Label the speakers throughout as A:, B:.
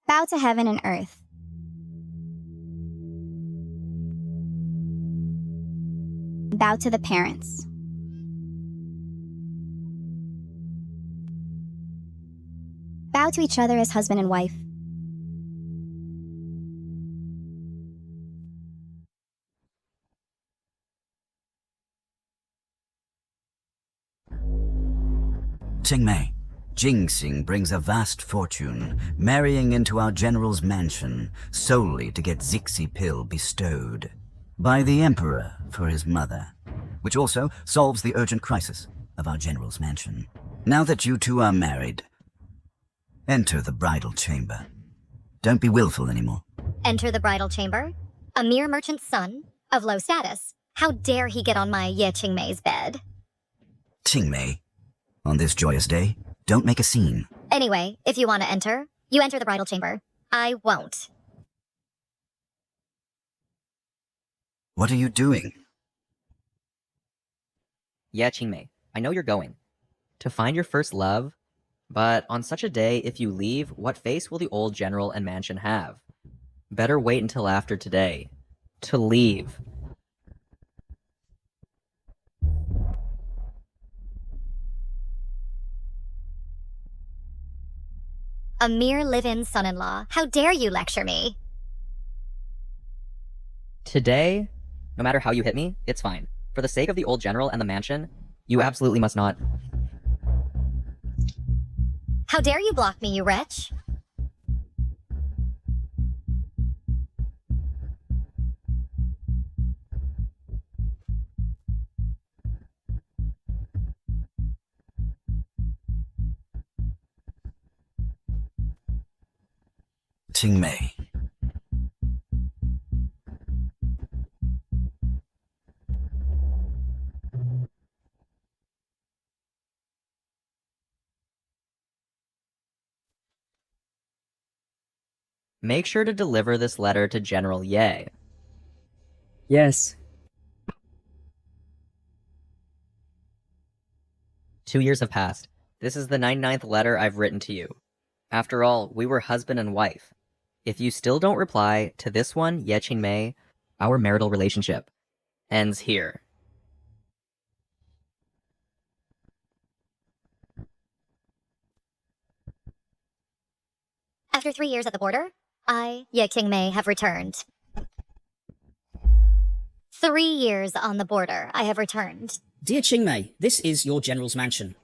A: Bow to heaven and earth. Bow to the parents. Bow to each other as husband and wife.
B: Qingmei, Jingxing brings a vast fortune, marrying into our general's mansion solely to get Zixi pill bestowed by the Emperor for his mother, which also solves the urgent crisis of our general's mansion. Now that you two are married, enter the bridal chamber. Don't be willful anymore.
C: Enter the bridal chamber? A mere merchant's son? Of low status? How dare he get on my Ye Qingmei's bed?
B: Qingmei, on this joyous day, don't make a scene.
C: Anyway, if you want to enter, you enter the bridal chamber. I won't.
B: What are you doing?
D: Yeah, Qingmei, I know you're going. To find your first love, but on such a day, if you leave, what face will the old general and mansion have? Better wait until after today. To leave.
C: A mere live-in son-in-law. How dare you lecture me?
D: Today, no matter how you hit me, it's fine. For the sake of the old general and the mansion, you absolutely must not.
C: How dare you block me, you wretch?
B: Qingmei.
D: Make sure to deliver this letter to General Ye.
E: Yes.
D: 2 years have passed. This is the 99th letter I've written to you. After all, we were husband and wife. If you still don't reply to this one, Ye Qingmei, our marital relationship ends here.
C: After 3 years at the border, I, Ye Qingmei, have returned. 3 years on the border, I have returned.
E: Dear Qingmei, this is your general's mansion.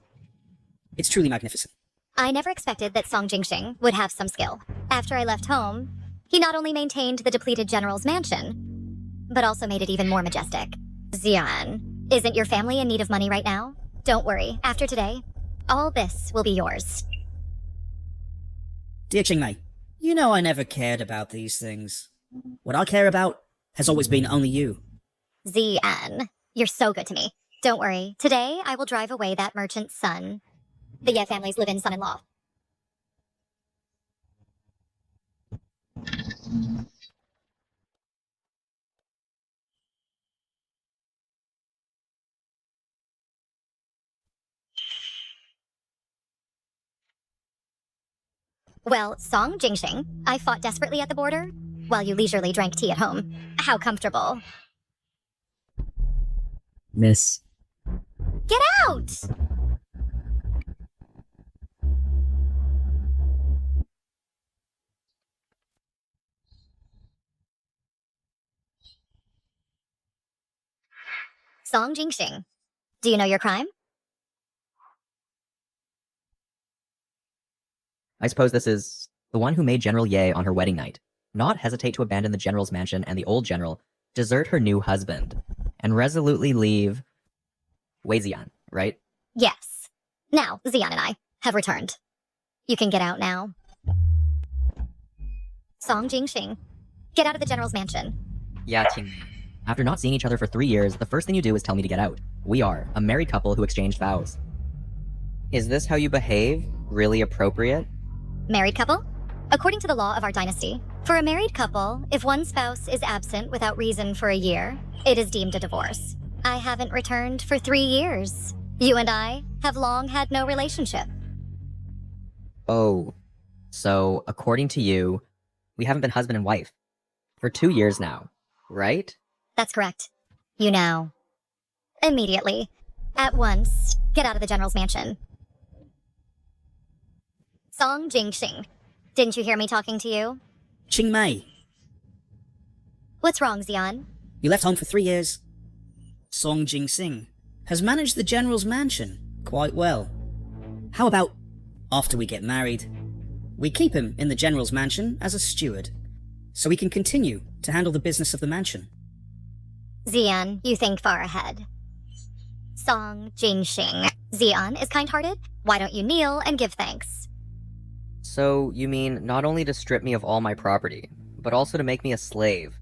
E: It's truly magnificent.
C: I never expected that Song Jingxing would have some skill. After I left home, he not only maintained the depleted general's mansion, but also made it even more majestic. Xian, isn't your family in need of money right now? Don't worry, after today, all this will be yours.
E: Dear Qingmei, you know I never cared about these things. What I care about has always been only you.
C: Xian, you're so good to me. Don't worry, today I will drive away that merchant's son, the Ye family's live-in son-in-law. Well, Song Jingxing, I fought desperately at the border, while you leisurely drank tea at home. How comfortable.
E: Miss.
C: Get out! Song Jingxing, do you know your crime?
D: I suppose this is the one who made General Ye on her wedding night not hesitate to abandon the general's mansion and the old general, desert her new husband, and resolutely leave Wei Xian, right?
C: Yes. Now, Xian and I have returned. You can get out now. Song Jingxing, get out of the general's mansion.
D: Yeah, Qingmei. After not seeing each other for 3 years, the first thing you do is tell me to get out. We are a married couple who exchanged vows. Is this how you behave? Really appropriate?
C: Married couple? According to the law of our dynasty, for a married couple, if one spouse is absent without reason for a year, it is deemed a divorce. I haven't returned for 3 years. You and I have long had no relationship.
D: Oh, So, according to you, we haven't been husband and wife for 2 years now, right?
C: That's correct. You now. Immediately. At once, get out of the General's mansion. Song Jingxing. Didn't you hear me talking to you?
E: Qingmei,
C: What's wrong, Xian?
E: you left home for 3 years. Song Jingxing has managed the General's mansion quite well. How about, after we get married, we keep him in the General's mansion as a steward, so he can continue to handle the business of the mansion?
C: Xian, you think far ahead. Song Jingxing. Xian is kind-hearted. Why don't you kneel and give thanks?
D: So, you mean not only to strip me of all my property, but also to make me a slave,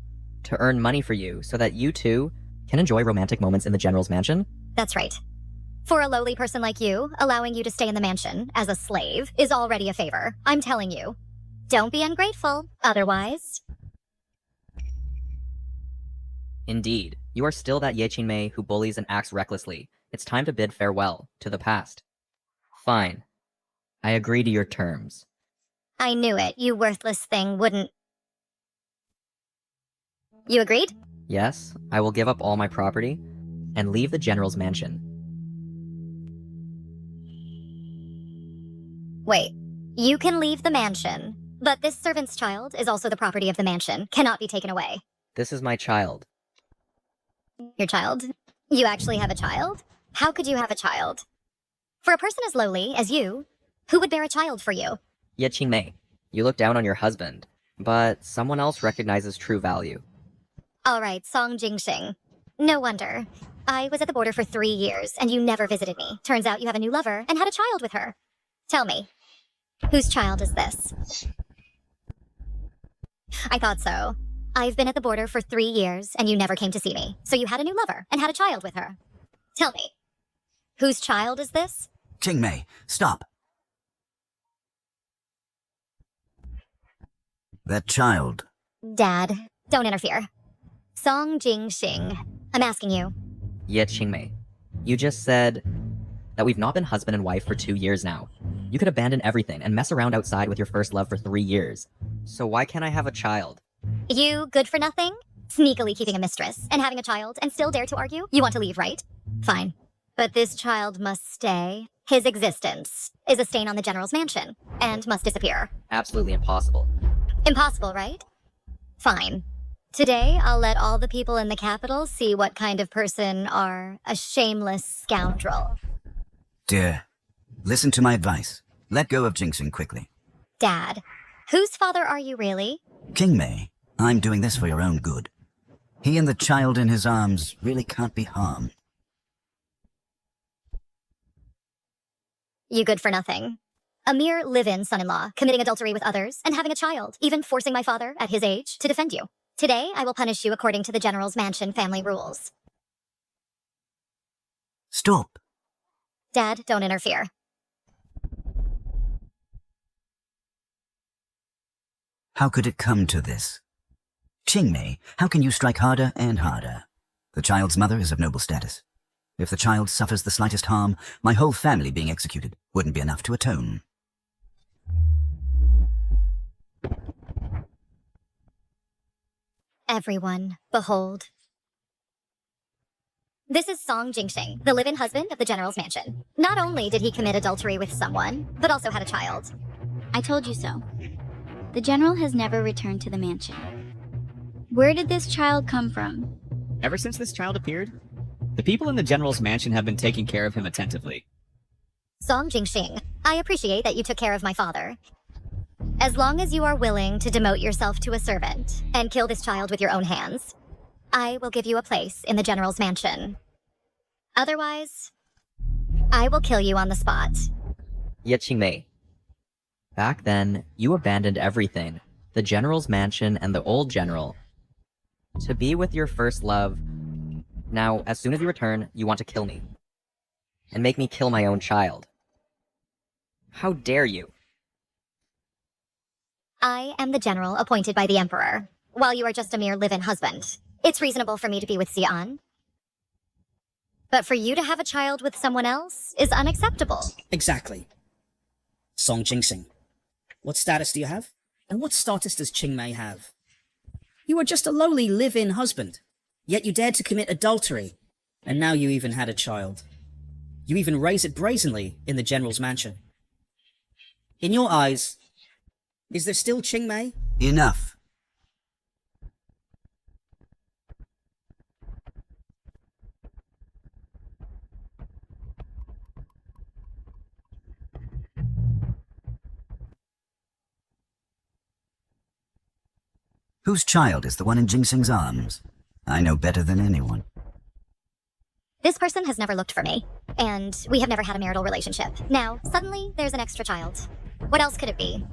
D: to earn money for you so that you too can enjoy romantic moments in the General's mansion?
C: That's right. For a lowly person like you, allowing you to stay in the mansion as a slave is already a favor. I'm telling you. Don't be ungrateful, otherwise...
D: Indeed, you are still that Ye Qingmei who bullies and acts recklessly. It's time to bid farewell to the past. Fine. I agree to your terms.
C: I knew it, you worthless thing wouldn't... You agreed?
D: Yes, I will give up all my property and leave the General's mansion.
C: Wait, you can leave the mansion, but this servant's child is also the property of the mansion, cannot be taken away.
D: This is my child.
C: Your child? You actually have a child? How could you have a child? For a person as lowly as you, who would bear a child for you?
D: Ye Qingmei, you look down on your husband, but someone else recognizes true value.
C: All right, Song Jingxing. No wonder. I was at the border for 3 years, and you never visited me. Turns out you have a new lover and had a child with her. Tell me, whose child is this? I thought so. I've been at the border for 3 years, and you never came to see me. So you had a new lover and had a child with her. Tell me, whose child is this?
B: Qingmei, stop. That child.
C: Dad, don't interfere. Song Jingxing, I'm asking you.
D: Ye Qingmei, you just said that we've not been husband and wife for 2 years now. You could abandon everything and mess around outside with your first love for 3 years. So why can't I have a child?
C: You good for nothing? Sneakily keeping a mistress and having a child and still dare to argue? You want to leave, right? Fine. But this child must stay. His existence is a stain on the General's mansion and must disappear.
D: Absolutely impossible.
C: Impossible, right? Fine. Today, I'll let all the people in the capital see what kind of person are a shameless scoundrel.
B: Dear, listen to my advice. Let go of Jingxing quickly.
C: Dad, whose father are you really?
B: Qingmei, I'm doing this for your own good. He and the child in his arms really can't be harmed.
C: You good for nothing. A mere live-in son-in-law, committing adultery with others, and having a child, even forcing my father, at his age, to defend you. Today, I will punish you according to the General's mansion family rules.
B: Stop.
C: Dad, don't interfere.
B: How could it come to this? Qingmei, how can you strike harder and harder? The child's mother is of noble status. If the child suffers the slightest harm, my whole family being executed wouldn't be enough to atone.
C: Everyone, behold. This is Song Jingxing, the live-in husband of the General's mansion. Not only did he commit adultery with someone, but also had a child.
F: I told you so. The General has never returned to the mansion. Where did this child come from?
G: Ever since this child appeared, the people in the General's mansion have been taking care of him attentively.
C: Song Jingxing, I appreciate that you took care of my father. As long as you are willing to demote yourself to a servant and kill this child with your own hands, I will give you a place in the General's mansion. Otherwise, I will kill you on the spot.
D: Ye Qingmei, back then, you abandoned everything, the General's mansion and the old General, to be with your first love. Now, as soon as you return, you want to kill me. And make me kill my own child. How dare you?
C: I am the General appointed by the Emperor, while you are just a mere live-in husband. It's reasonable for me to be with Xian. But for you to have a child with someone else is unacceptable.
E: Exactly. Song Jingxing, What status do you have? And what status does Qingmei have? You are just a lowly live-in husband, yet you dared to commit adultery, and now you even had a child. You even raise it brazenly in the general's mansion. In your eyes, is there still Qingmei?
B: Enough. Whose child is the one in Jingsing's arms? I know better than anyone.
C: This person has never looked for me, and we have never had a marital relationship. Now, suddenly, there's an extra child. What else could it be?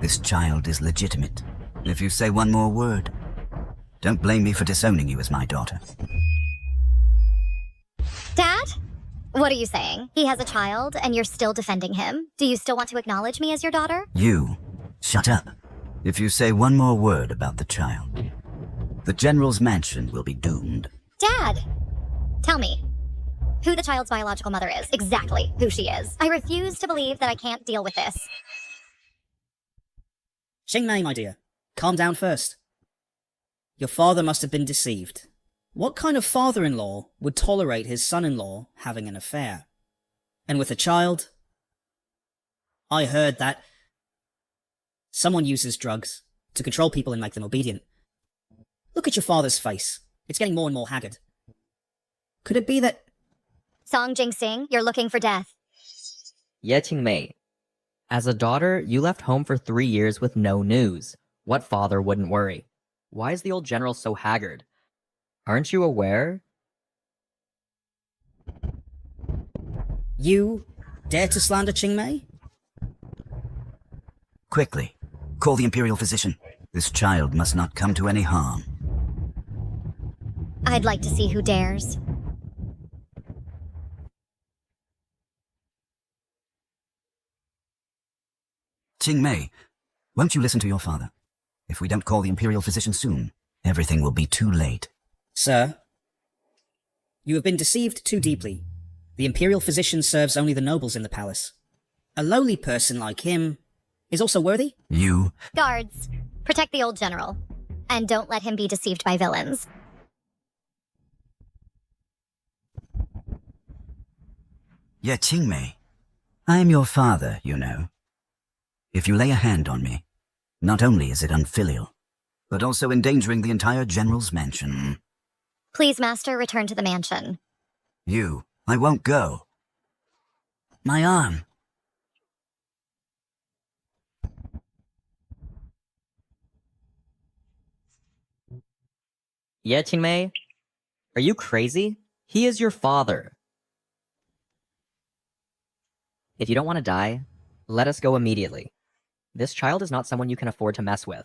B: This child is legitimate. If you say one more word, don't blame me for disowning you as my daughter.
C: Dad? What are you saying? He has a child, and you're still defending him? Do you still want to acknowledge me as your daughter?
B: You, shut up. If you say one more word about the child, the general's mansion will be doomed.
C: Dad! Tell me, who the child's biological mother is. Exactly who she is. I refuse to believe that I can't deal with this.
E: Qingmei, my dear, calm down first. Your father must have been deceived. What kind of father-in-law would tolerate his son-in-law having an affair? And with a child? I heard that someone uses drugs to control people and make them obedient. Look at your father's face. It's getting more and more haggard. Could it be that...
C: Song Jingsing, you're looking for death.
D: Ye Qingmei, as a daughter, you left home for 3 years with no news. What father wouldn't worry? Why is the old general so haggard? Aren't you aware?
E: You dare to slander Qingmei?
B: Quickly, call the imperial physician. This child must not come to any harm.
C: I'd like to see who dares.
B: Qingmei, won't you listen to your father? If we don't call the imperial physician soon, everything will be too late.
E: Sir, you have been deceived too deeply. The imperial physician serves only the nobles in the palace. A lowly person like him is also worthy?
B: You...
C: Guards, protect the old general. And don't let him be deceived by villains.
B: Ye Qingmei, I am your father, you know. If you lay a hand on me, not only is it unfilial, but also endangering the entire general's mansion.
C: Please, master, return to the mansion.
B: You, I won't go. My arm.
D: Ye Qingmei, are you crazy? He is your father. If you don't want to die, let us go immediately. This child is not someone you can afford to mess with.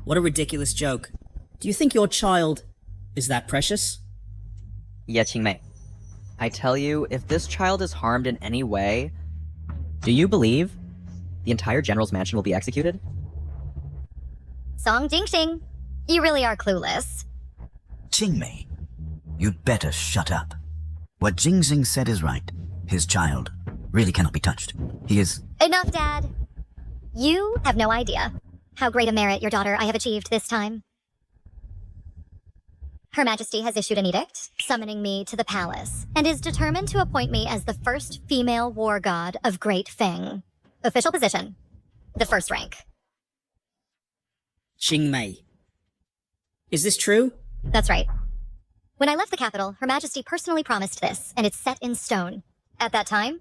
E: What a ridiculous joke. Do you think your child is that precious?
D: Ye Qingmei, I tell you, if this child is harmed in any way, do you believe the entire general's mansion will be executed?
C: Song Jingxing, you really are clueless.
B: Qingmei, you'd better shut up. What Jingxing said is right. His child really cannot be touched. He is...
C: Enough, Dad. You have no idea how great a merit your daughter I have achieved this time. Her Majesty has issued an edict summoning me to the palace and is determined to appoint me as the first female war god of Great Feng. Official position, the first rank.
E: Qingmei. Is this true?
C: That's right. When I left the capital, Her Majesty personally promised this, and it's set in stone. At that time,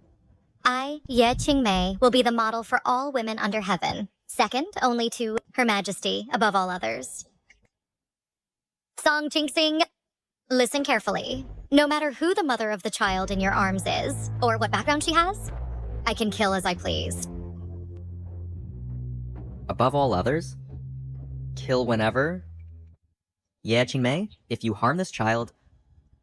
C: I, Ye Qingmei, will be the model for all women under heaven, second only to Her Majesty above all others. Song Jingxing, listen carefully. No matter who the mother of the child in your arms is, or what background she has, I can kill as I please.
D: Above all others? Kill whenever? Ye Qingmei, if you harm this child,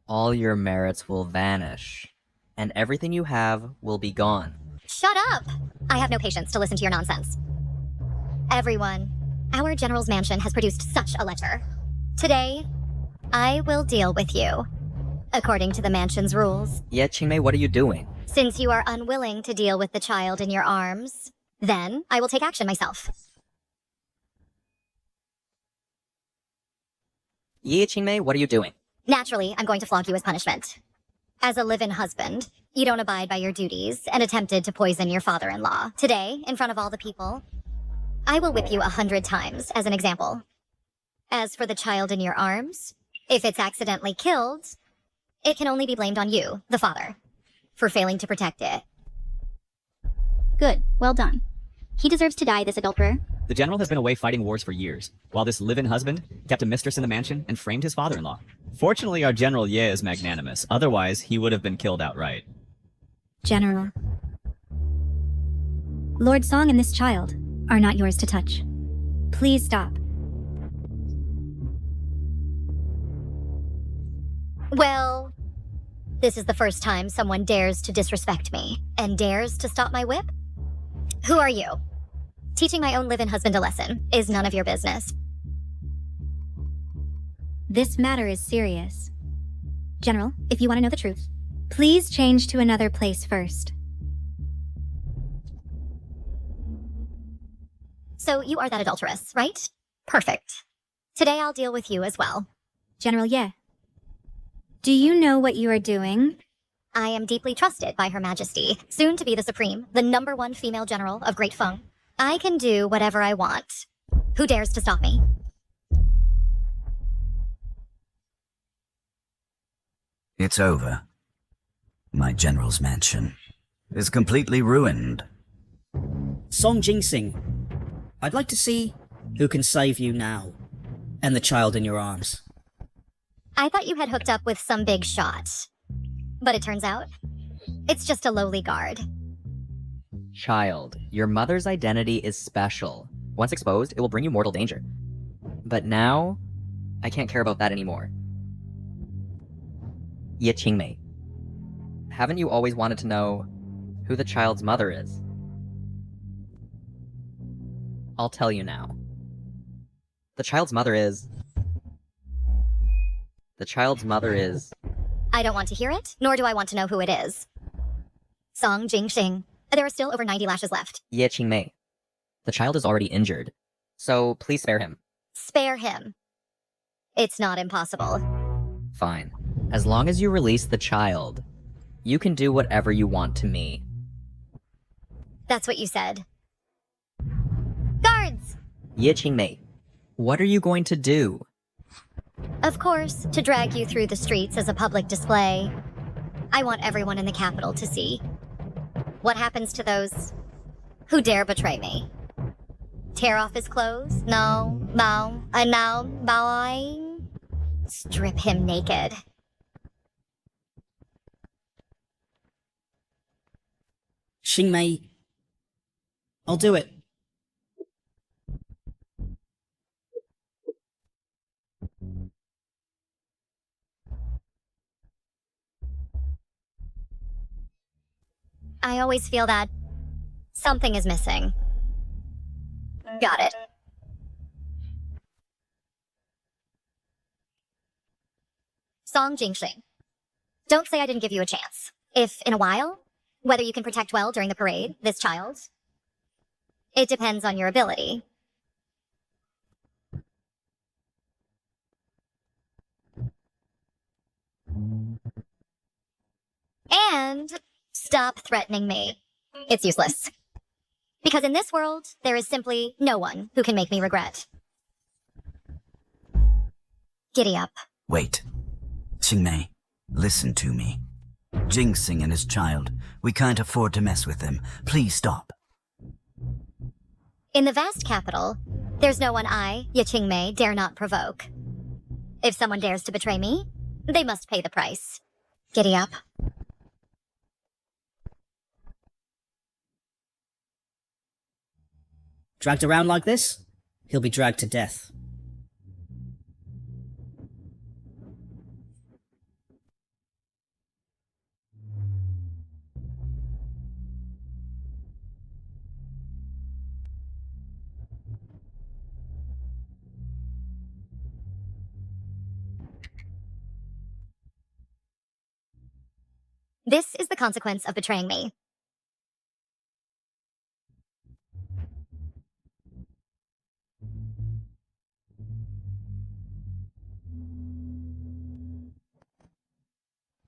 D: all your merits will vanish, and everything you have will be gone.
C: Shut up! I have no patience to listen to your nonsense. Everyone, our general's mansion has produced such a letter. Today, I will deal with you, according to the mansion's rules.
D: Ye Qingmei, what are you doing?
C: Since you are unwilling to deal with the child in your arms, then I will take action myself.
D: Yi Qingmei, what are you doing?
C: Naturally, I'm going to flog you as punishment. As a live-in husband, you don't abide by your duties and attempted to poison your father-in-law. Today, in front of all the people, I will whip you 100 times as an example. As for the child in your arms, if it's accidentally killed, it can only be blamed on you, the father, for failing to protect it.
F: Good, well done. He deserves to die, this adulterer.
G: The general has been away fighting wars for years, while this live-in husband kept a mistress in the mansion and framed his father-in-law. Fortunately, our General Ye is magnanimous, otherwise he would have been killed outright.
A: General. Lord Song and this child are not yours to touch. Please stop.
C: Well, this is the first time someone dares to disrespect me and dares to stop my whip? Who are you? Teaching my own live-in husband a lesson is none of your business.
A: This matter is serious. General, if you want to know the truth, please change to another place first.
C: So you are that adulteress, right? Perfect. Today I'll deal with you as well.
A: General Ye, do you know what you are doing?
C: I am deeply trusted by Her Majesty, soon to be the Supreme, the #1 female general of Great Feng. I can do whatever I want. Who dares to stop me?
B: It's over. My general's mansion is completely ruined.
E: Song Jingsing, I'd like to see who can save you now, and the child in your arms.
C: I thought you had hooked up with some big shot. But it turns out, it's just a lowly guard.
D: Child, your mother's identity is special. Once exposed, it will bring you mortal danger. But now, I can't care about that anymore. Ye Qingmei, haven't you always wanted to know who the child's mother is? I'll tell you now. The child's mother is...
C: I don't want to hear it, nor do I want to know who it is. Song Jingxing. There are still over 90 lashes left.
D: Ye Qingmei. The child is already injured, so please spare him.
C: Spare him. It's not impossible.
D: Fine. As long as you release the child, you can do whatever you want to me.
C: That's what you said. Guards!
D: Ye Qingmei, what are you going to do?
C: Of course, to drag you through the streets as a public display. I want everyone in the capital to see. What happens to those who dare betray me? Tear off his clothes? No, bowing. Strip him naked.
E: Xingmei, I'll do it.
C: I always feel that something is missing. Got it. Song Jingxing. Don't say I didn't give you a chance. If, in a while, whether you can protect well during the parade, this child, it depends on your ability. And stop threatening me. It's useless. Because in this world, there is simply no one who can make me regret. Giddy up.
B: Wait. Qingmei, listen to me. Jingsing and his child, we can't afford to mess with them. Please stop.
C: In the vast capital, there's no one I, Ye Qingmei, dare not provoke. If someone dares to betray me, they must pay the price. Giddy up.
E: Dragged around like this, he'll be dragged to death.
C: This is the consequence of betraying me.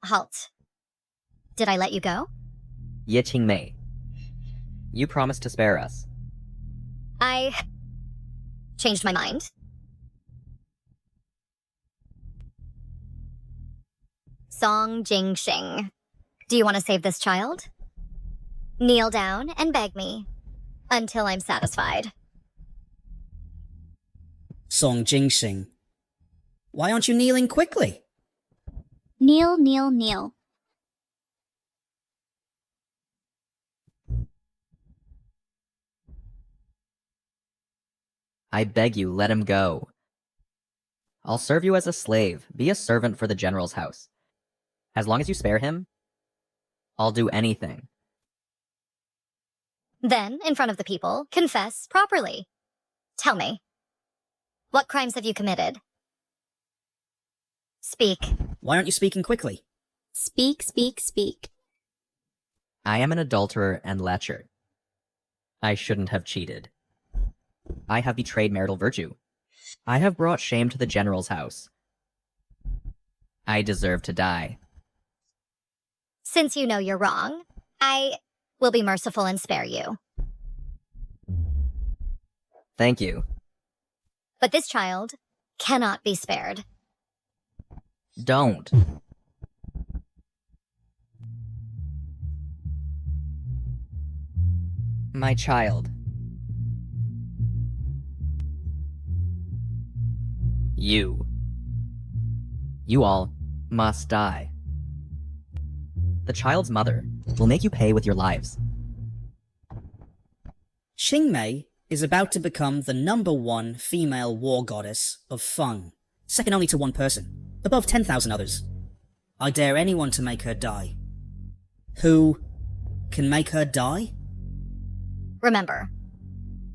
C: Halt. Did I let you go?
D: Ye Qingmei, you promised to spare us.
C: I changed my mind. Song Jingxing. Do you want to save this child? Kneel down and beg me until I'm satisfied.
E: Song Jingxing. Why aren't you kneeling quickly?
F: Kneel, kneel, kneel.
D: I beg you, let him go. I'll serve you as a slave. Be a servant for the general's house. As long as you spare him, I'll do anything.
C: Then, in front of the people, confess properly. Tell me, what crimes have you committed? Speak.
E: Why aren't you speaking quickly?
F: Speak, speak, speak.
D: I am an adulterer and lecher. I shouldn't have cheated. I have betrayed marital virtue. I have brought shame to the general's house. I deserve to die.
C: Since you know you're wrong, I will be merciful and spare you.
D: Thank you.
C: But this child cannot be spared.
D: Don't. My child. You all must die. The child's mother will make you pay with your lives.
E: Qingmei is about to become the #1 female war goddess of fun, second only to one person, above 10,000 others. I dare anyone to make her die. Who can make her die?
C: Remember,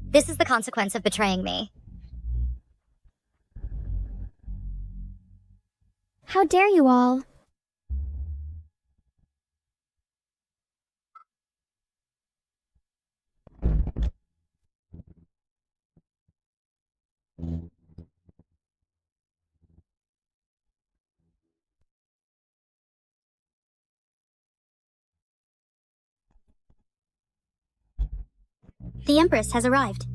C: this is the consequence of betraying me.
F: How dare you all? The Empress has arrived.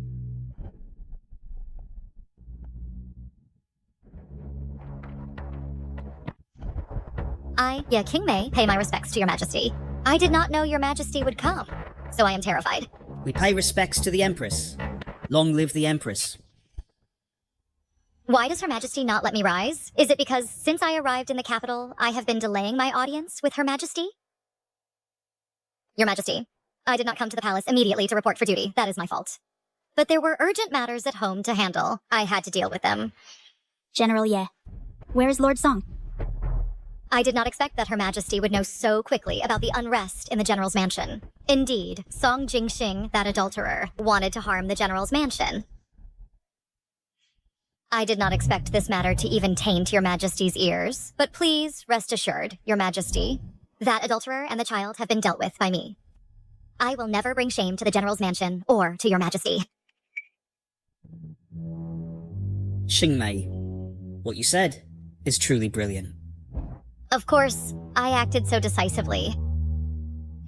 C: I, Qingmei, pay my respects to your majesty. I did not know your majesty would come, so I am terrified.
E: We pay respects to the Empress. Long live the Empress.
C: Why does her majesty not let me rise? Is it because since I arrived in the capital, I have been delaying my audience with her majesty? Your majesty, I did not come to the palace immediately to report for duty. That is my fault. But there were urgent matters at home to handle. I had to deal with them.
F: General Ye. Where is Lord Song?
C: I did not expect that her majesty would know so quickly about the unrest in the general's mansion. Indeed, Song Jingxing, that adulterer, wanted to harm the general's mansion. I did not expect this matter to even taint your majesty's ears, but please rest assured, your majesty, that adulterer and the child have been dealt with by me. I will never bring shame to the general's mansion or to your majesty.
E: Qingmei, what you said is truly brilliant.
C: Of course, I acted so decisively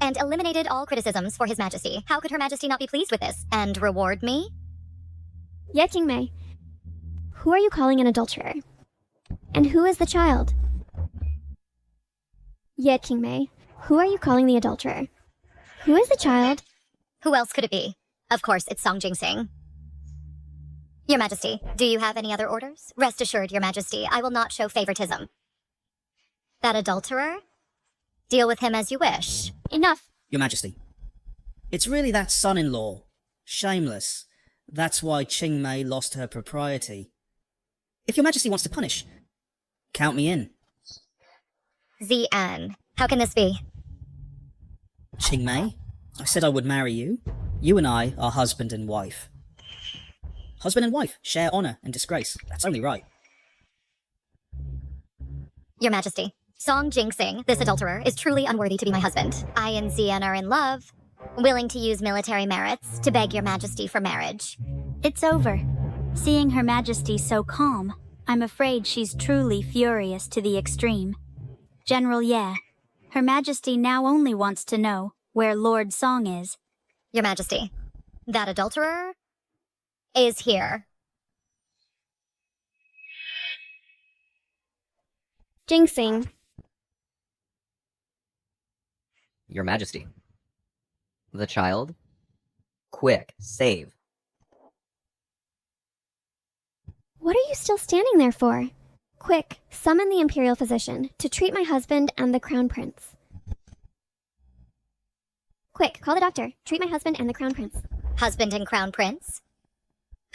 C: and eliminated all criticisms for his majesty. How could her majesty not be pleased with this and reward me?
H: Ye Qingmei, who are you calling an adulterer? And who is the child? Ye Qingmei, who are you calling the adulterer? Who is the child?
C: Who else could it be? Of course, it's Song Jingxing. Your majesty, do you have any other orders? Rest assured, your majesty, I will not show favoritism. That adulterer? Deal with him as you wish.
H: Enough.
E: Your Majesty, it's really that son-in-law. Shameless. That's why Qingmei lost her propriety. If your Majesty wants to punish, count me in.
C: ZN. How can this be?
E: Qingmei, I said I would marry you. You and I are husband and wife. Husband and wife share honor and disgrace. That's only right.
C: Your majesty, Song Jinxing, this adulterer, is truly unworthy to be my husband. I and Xian are in love, willing to use military merits to beg your majesty for marriage.
F: It's over. Seeing Her Majesty so calm, I'm afraid she's truly furious to the extreme. General Ye, Her Majesty now only wants to know where Lord Song is.
C: Your majesty, that adulterer is here.
H: Jinxing.
D: Your Majesty. The child? Quick, save.
H: What are you still standing there for? Quick, summon the Imperial Physician to treat my husband and the Crown Prince. Quick, call the doctor. Treat my husband and the Crown Prince.
C: Husband and Crown Prince?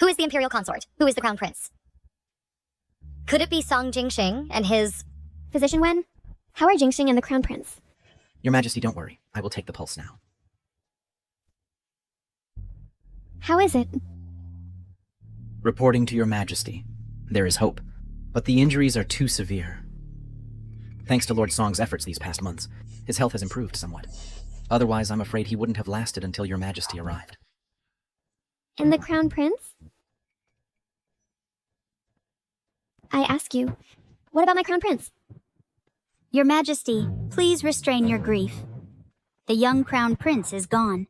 C: Who is the Imperial Consort? Who is the Crown Prince? Could it be Song Jingxing and his...
H: Physician Wen? How are Jinxing and the Crown Prince?
I: Your Majesty, don't worry. I will take the pulse now.
H: How is it?
I: Reporting to Your Majesty. There is hope, but the injuries are too severe. Thanks to Lord Song's efforts these past months, his health has improved somewhat. Otherwise, I'm afraid he wouldn't have lasted until Your Majesty arrived.
H: And the Crown Prince? I ask you, what about my Crown Prince?
F: Your Majesty, please restrain your grief. The young Crown Prince is gone.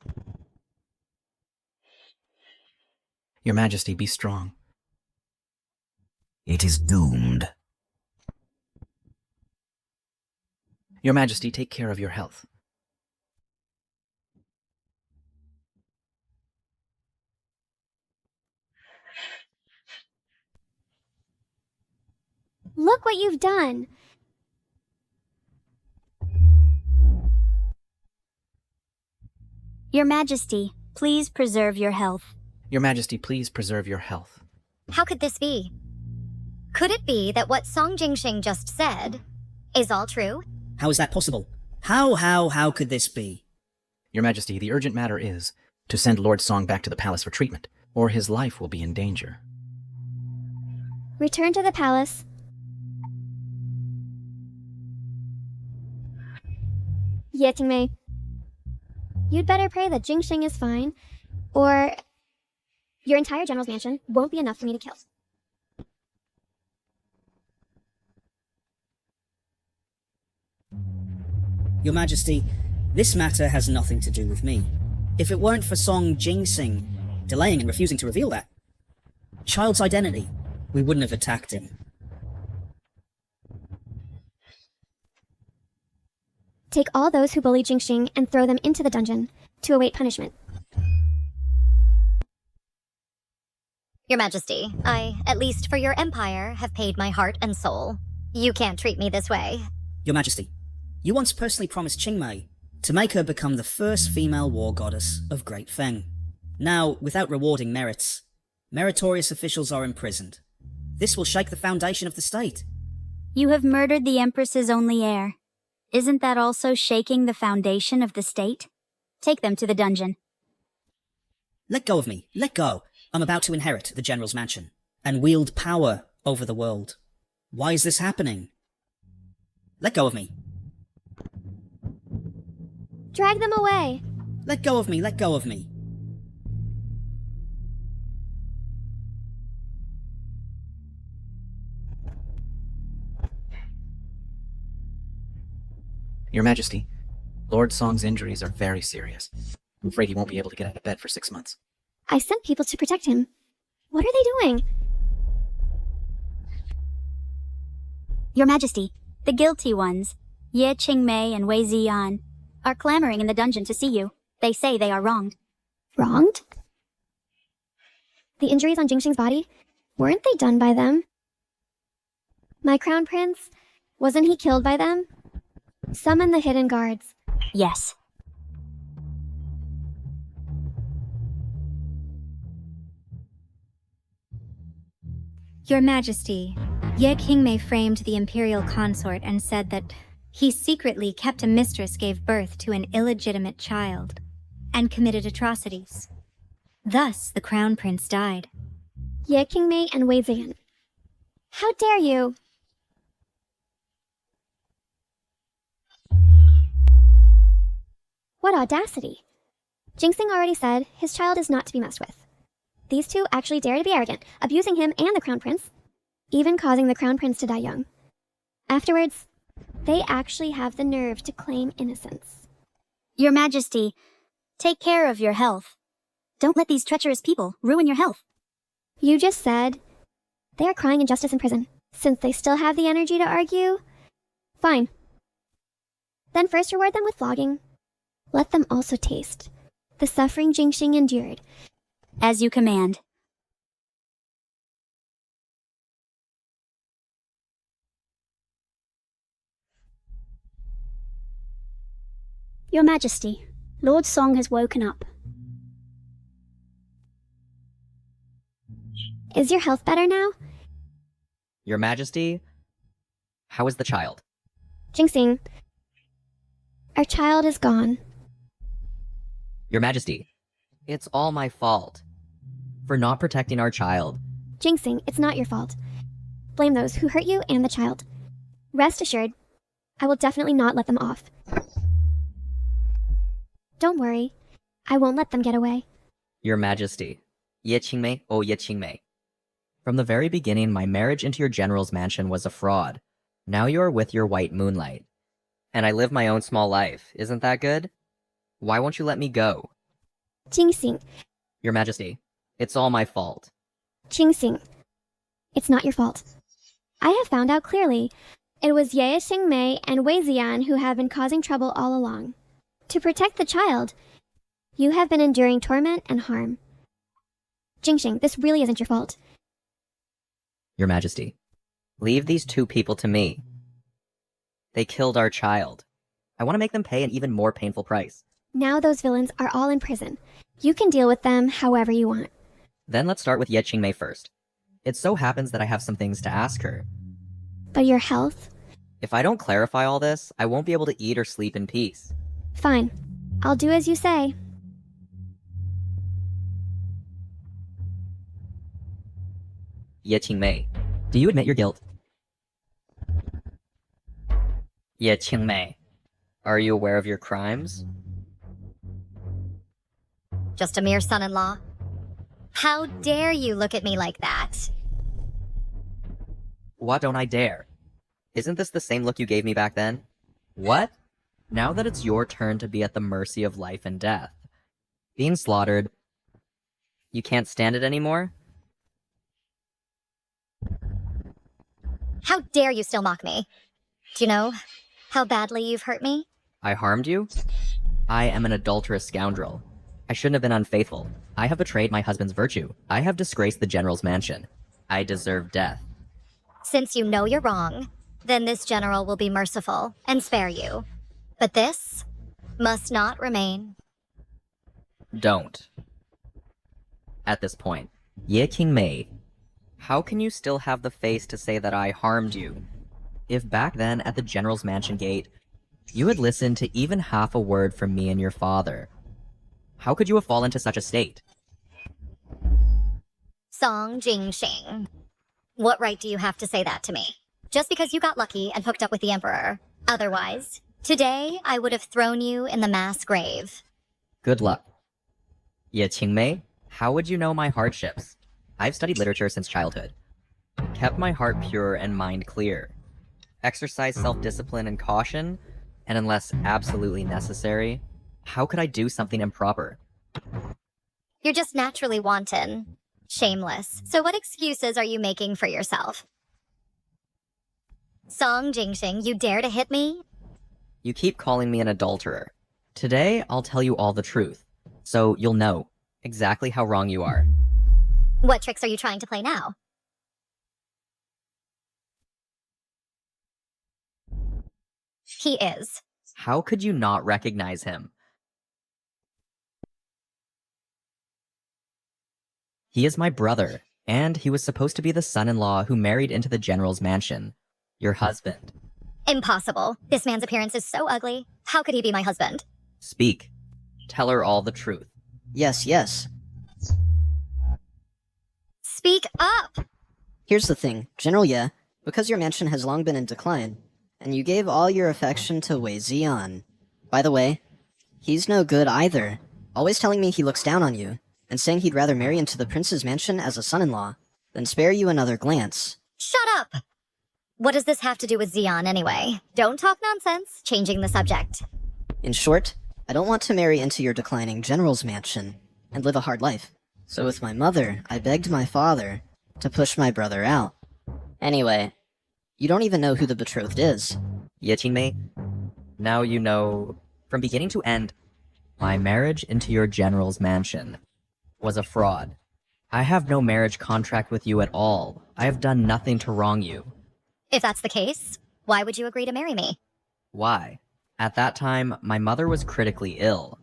I: Your Majesty, be strong.
B: It is doomed.
I: Your Majesty, take care of your health.
H: Look what you've done!
F: Your Majesty, please preserve your health.
I: Your Majesty, please preserve your health.
C: How could this be? Could it be that what Song Jingxing just said is all true?
E: How is that possible? How could this be?
I: Your Majesty, the urgent matter is to send Lord Song back to the palace for treatment, or his life will be in danger.
H: Return to the palace. Yetingmei, you'd better pray that Jingxing is fine, or your entire general's mansion won't be enough for me to kill.
E: Your Majesty, this matter has nothing to do with me. If it weren't for Song Jingxing delaying and refusing to reveal that child's identity, we wouldn't have attacked him.
H: Take all those who bully Jingxing and throw them into the dungeon to await punishment.
C: Your Majesty, I, at least for your empire, have paid my heart and soul. You can't treat me this way.
E: Your Majesty, you once personally promised Qingmei to make her become the first female war goddess of Great Feng. Now, without rewarding merits, meritorious officials are imprisoned. This will shake the foundation of the state.
F: You have murdered the Empress's only heir. Isn't that also shaking the foundation of the state? Take them to the dungeon.
E: Let go of me. Let go. I'm about to inherit the General's mansion and wield power over the world. Why is this happening? Let go of me.
H: Drag them away!
E: Let go of me. Let go of me.
I: Your Majesty, Lord Song's injuries are very serious. I'm afraid he won't be able to get out of bed for 6 months.
H: I sent people to protect him. What are they doing?
F: Your Majesty, the guilty ones, Ye Qingmei and Wei Ziyan, are clamoring in the dungeon to see you. They say they are wronged.
H: Wronged? The injuries on Jingxing's body, weren't they done by them? My Crown Prince, wasn't he killed by them? Summon the hidden guards.
F: Yes.
A: Your Majesty, Ye Qingmei framed the imperial consort and said that he secretly kept a mistress gave birth to an illegitimate child and committed atrocities. Thus, the Crown Prince died.
H: Ye Qingmei and Wei Ziyan. How dare you? What audacity! Jinxing already said his child is not to be messed with. These two actually dare to be arrogant, abusing him and the Crown Prince, even causing the Crown Prince to die young. Afterwards, they actually have the nerve to claim innocence.
F: Your Majesty, take care of your health. Don't let these treacherous people ruin your health.
H: You just said they are crying injustice in prison. Since they still have the energy to argue, fine. Then first reward them with flogging. Let them also taste the suffering Jinxing endured.
F: As you command. Your Majesty, Lord Song has woken up.
H: Is your health better now?
D: Your Majesty, how is the child?
H: Jinxing, our child is gone.
D: Your Majesty, it's all my fault. For not protecting our child.
H: Jinxing, it's not your fault. Blame those who hurt you and the child. Rest assured, I will definitely not let them off. Don't worry, I won't let them get away.
D: Your Majesty, Ye Qingmei, oh Ye Qingmei. From the very beginning, my marriage into your general's mansion was a fraud. Now you are with your white moonlight. And I live my own small life. Isn't that good? Why won't you let me go?
H: Jinxing,
D: Your Majesty, it's all my fault.
H: Jinxing, it's not your fault. I have found out clearly. It was Ye Xingmei and Wei Ziyan who have been causing trouble all along. To protect the child, you have been enduring torment and harm. Jinxing, this really isn't your fault.
D: Your Majesty, leave these two people to me. They killed our child. I want to make them pay an even more painful price.
H: Now those villains are all in prison. You can deal with them however you want.
D: Then let's start with Ye Qingmei first. It so happens that I have some things to ask her.
H: But your health?
D: If I don't clarify all this, I won't be able to eat or sleep in peace.
H: Fine. I'll do as you say.
D: Ye Qingmei, do you admit your guilt? Ye Qingmei, are you aware of your crimes?
C: Just a mere son-in-law. How dare you look at me like that?
D: What don't I dare? Isn't this the same look you gave me back then? What? Now that it's your turn to be at the mercy of life and death, being slaughtered, you can't stand it anymore?
C: How dare you still mock me? Do you know how badly you've hurt me?
D: I harmed you? I am an adulterous scoundrel. I shouldn't have been unfaithful. I have betrayed my husband's virtue. I have disgraced the general's mansion. I deserve death.
C: Since you know you're wrong, then this general will be merciful and spare you. But this must not remain.
D: Don't. At this point, Ye Qingmei, how can you still have the face to say that I harmed you? If back then at the general's mansion gate, you had listened to even half a word from me and your father, how could you have fallen to such a state?
C: Song Jingxing. What right do you have to say that to me? Just because you got lucky and hooked up with the Emperor. Otherwise, today I would have thrown you in the mass grave.
D: Good luck. Ye Qingmei, how would you know my hardships? I've studied literature since childhood. Kept my heart pure and mind clear. Exercised self-discipline and caution, and unless absolutely necessary, how could I do something improper?
C: You're just naturally wanton. Shameless. So what excuses are you making for yourself? Song Jingxing, you dare to hit me?
D: You keep calling me an adulterer. Today, I'll tell you all the truth, so you'll know exactly how wrong you are.
C: What tricks are you trying to play now? He is.
D: How could you not recognize him? He is my brother, and he was supposed to be the son-in-law who married into the general's mansion. Your husband.
C: Impossible. This man's appearance is so ugly. How could he be my husband?
D: Speak. Tell her all the truth.
J: Yes, yes.
C: Speak up!
J: Here's the thing, General Ye, because your mansion has long been in decline, and you gave all your affection to Wei Ziyan. By the way, He's no good either, always telling me he looks down on you, and saying he'd rather marry into the prince's mansion as a son-in-law than spare you another glance.
C: Shut up! What does this have to do with Xian anyway? Don't talk nonsense. Changing the subject.
J: In short, I don't want to marry into your declining general's mansion and live a hard life. So with my mother, I begged my father to push my brother out. Anyway, you don't even know who the betrothed is.
D: Ye Qingmei, now you know, from beginning to end, my marriage into your general's mansion was a fraud. I have no marriage contract with you at all. I have done nothing to wrong you.
C: If that's the case, why would you agree to marry me?
D: Why? At that time, my mother was critically ill,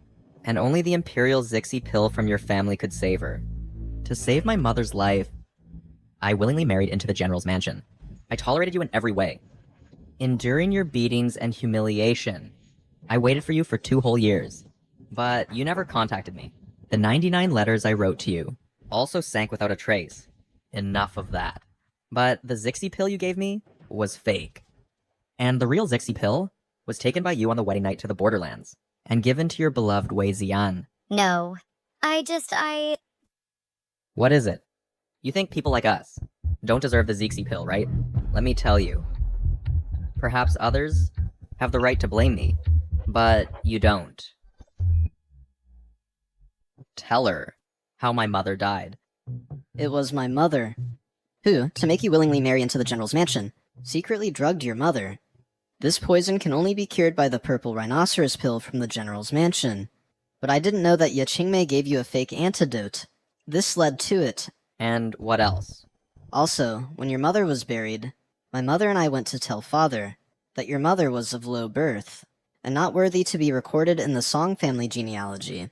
D: and only the Imperial Zixi pill from your family could save her. To save my mother's life, I willingly married into the general's mansion. I tolerated you in every way. Enduring your beatings and humiliation, I waited for you for 2 whole years, but you never contacted me. The 99 letters I wrote to you also sank without a trace. Enough of that. But the Zixi pill you gave me was fake. And the real Zixi pill was taken by you on the wedding night to the Borderlands and given to your beloved Wei Ziyan.
C: No.
D: What is it? You think people like us don't deserve the Zixi pill, right? Let me tell you. Perhaps others have the right to blame me, but you don't. Tell her how my mother died.
J: It was my mother, who, to make you willingly marry into the general's mansion, secretly drugged your mother. This poison can only be cured by the purple rhinoceros pill from the general's mansion. But I didn't know that Ye Qingmei gave you a fake antidote. This led to it.
D: And what else?
J: Also, when your mother was buried, my mother and I went to tell father that your mother was of low birth, and not worthy to be recorded in the Song family genealogy,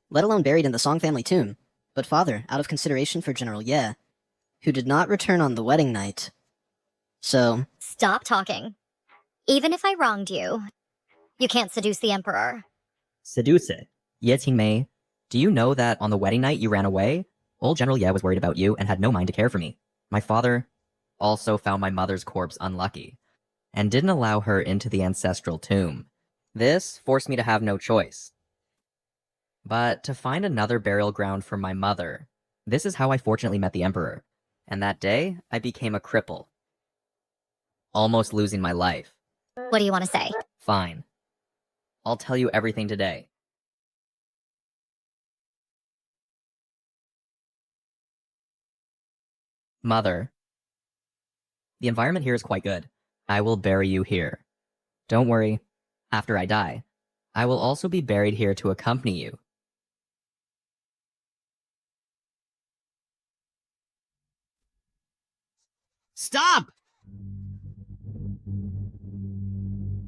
J: let alone buried in the Song family tomb. But father, out of consideration for General Ye, who did not return on the wedding night. So...
C: Stop talking. Even if I wronged you, you can't seduce the Emperor.
D: Seduce it. Ye Qingmei, do you know that on the wedding night you ran away? Old General Ye was worried about you and had no mind to care for me. My father also found my mother's corpse unlucky, and didn't allow her into the ancestral tomb. This forced me to have no choice but to find another burial ground for my mother. This is how I fortunately met the Emperor, and that day I became a cripple, almost losing my life.
C: What do you want to say?
D: Fine. I'll tell you everything today. Mother, the environment here is quite good. I will bury you here. Don't worry, after I die, I will also be buried here to accompany you.
G: Stop!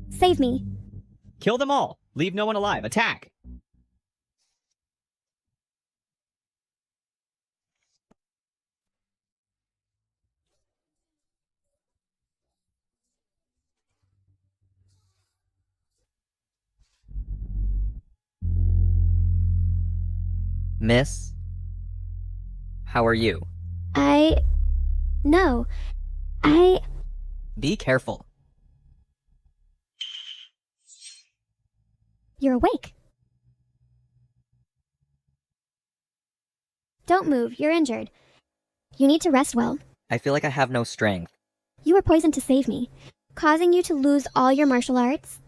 H: Save me.
G: Kill them all. Leave no one alive. Attack!
D: Miss, how are you?
H: No.
D: Be careful.
H: You're awake. Don't move, you're injured. You need to rest well.
D: I feel like I have no strength.
H: You were poisoned to save me, causing you to lose all your martial arts,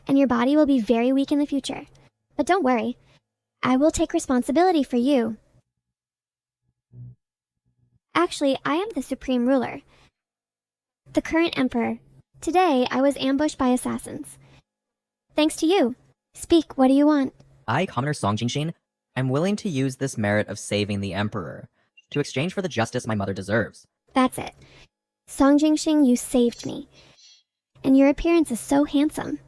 H: and your body will be very weak in the future. But don't worry, I will take responsibility for you. Actually, I am the supreme ruler, the current emperor. Today, I was ambushed by assassins. Thanks to you. Speak, what do you want?
D: I, Commoner Song Jingxing, am willing to use this merit of saving the Emperor to exchange for the justice my mother deserves.
H: That's it. Song Jingxing, you saved me. And your appearance is so handsome.